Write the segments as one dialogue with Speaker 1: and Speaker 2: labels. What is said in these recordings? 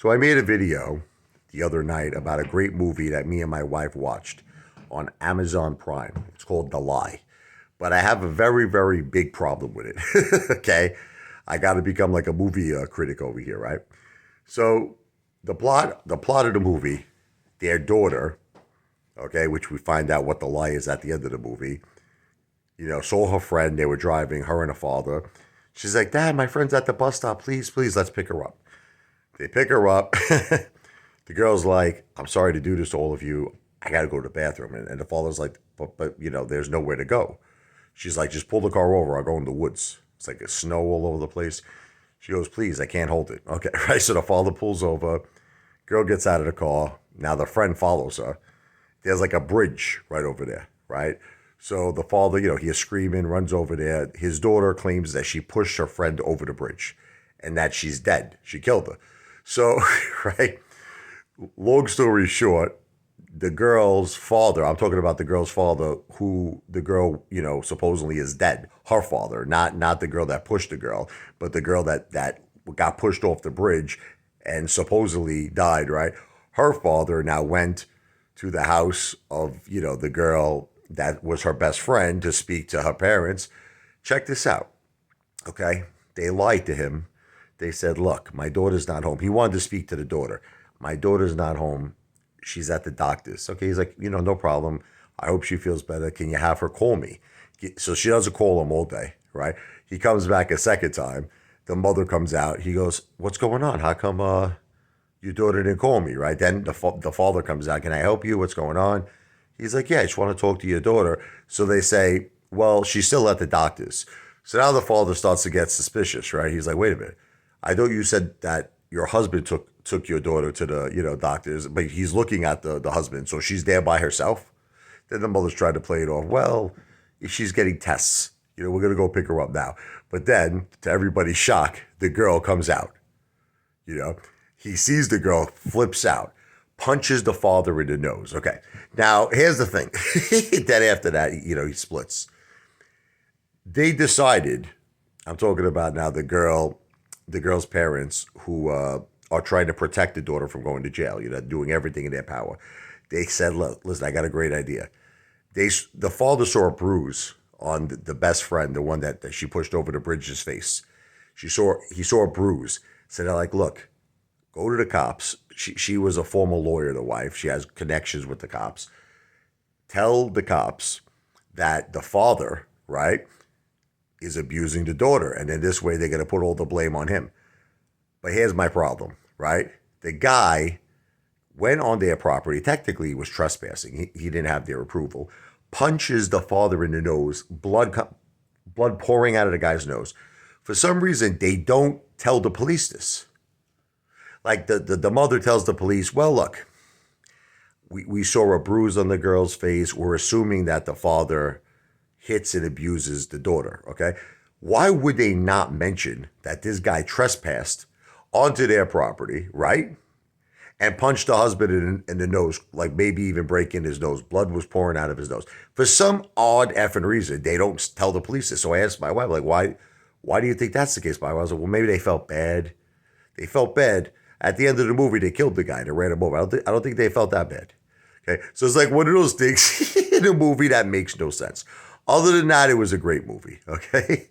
Speaker 1: So I made a video the other night about a great movie that me and my wife watched on Amazon Prime. It's called The Lie. But I have a very, very big problem with it. Okay? I got to become like a movie critic over here, right? So the plot of the movie, their daughter, okay, which we find out what the lie is at the end of the movie, saw her friend. They were driving, her and her father. She's like, Dad, my friend's at the bus stop. Please, please, let's pick her up. They pick her up. The girl's like, I'm sorry to do this to all of you. I got to go to the bathroom. And the father's like, but, there's nowhere to go. She's like, just pull the car over. I'll go in the woods. It's like a snow all over the place. She goes, please, I can't hold it. Okay, right? So the father pulls over. Girl gets out of the car. Now the friend follows her. There's like a bridge right over there, right? So the father, he is screaming, runs over there. His daughter claims that she pushed her friend over the bridge and that she's dead. She killed her. So, right? Long story short, the girl's father, I'm talking about the girl's father, who the girl, supposedly is dead. Her father, not the girl that pushed the girl, but the girl that got pushed off the bridge and supposedly died, right? Her father now went to the house of, the girl that was her best friend to speak to her parents. Check this out, okay? They lied to him. They said, look, my daughter's not home. He wanted to speak to the daughter. My daughter's not home. She's at the doctor's. Okay, he's like, no problem. I hope she feels better. Can you have her call me? So she doesn't call him all day, right? He comes back a second time. The mother comes out. He goes, what's going on? How come your daughter didn't call me, right? Then the father comes out. Can I help you? What's going on? He's like, yeah, I just want to talk to your daughter. So they say, well, she's still at the doctor's. So now the father starts to get suspicious, right? He's like, wait a minute. I thought you said that your husband took your daughter to the doctors, but he's looking at the husband, so she's there by herself. Then the mother's trying to play it off. Well, if she's getting tests, we're gonna go pick her up now. But then, to everybody's shock, the girl comes out. He sees the girl, flips out, punches the father in the nose. Okay, now here's the thing. Then after that, he splits. They decided. I'm talking about now the girl's parents who are trying to protect the daughter from going to jail, doing everything in their power. They said, look, listen, I got a great idea. The father saw a bruise on the best friend, the one that she pushed over the bridge's face. He saw a bruise. So they're like, look, go to the cops. She was a former lawyer, the wife. She has connections with the cops. Tell the cops that the father, right, is abusing the daughter. And then this way they're going to put all the blame on him. But here's my problem, right? The guy went on their property. Technically, he was trespassing. He didn't have their approval. Punches the father in the nose, blood pouring out of the guy's nose. For some reason, they don't tell the police this. Like the mother tells the police, well, look, we saw a bruise on the girl's face. We're assuming that the father hits and abuses the daughter, okay? Why would they not mention that this guy trespassed onto their property, right? And punched the husband in the nose, like maybe even breaking his nose. Blood was pouring out of his nose. For some odd effing reason, they don't tell the police this. So I asked my wife, like, why do you think that's the case? My wife was like, well, maybe they felt bad. They felt bad. At the end of the movie, they killed the guy. They ran him over. I don't think they felt that bad. Okay, so it's like one of those things in a movie that makes no sense. Other than that, it was a great movie, okay?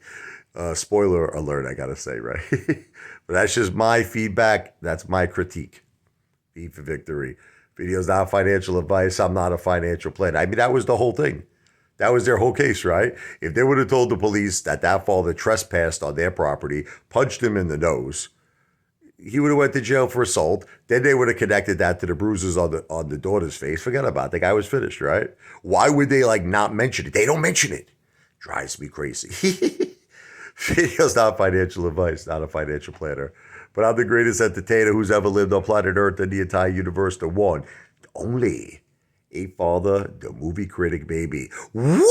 Speaker 1: Spoiler alert, I gotta say, right? But that's just my feedback. That's my critique. V for victory. Video's not financial advice. I'm not a financial planner. I mean, that was the whole thing. That was their whole case, right? If they would have told the police that father trespassed on their property, punched him in the nose, he would have went to jail for assault. Then they would have connected that to the bruises on the daughter's face. Forget about it. The guy was finished, right? Why would they not mention it? They don't mention it. Drives me crazy. Video's not financial advice, not a financial planner. But I'm the greatest entertainer who's ever lived on planet Earth and the entire universe. The one, the only, Apefather, the movie critic, baby. Wow!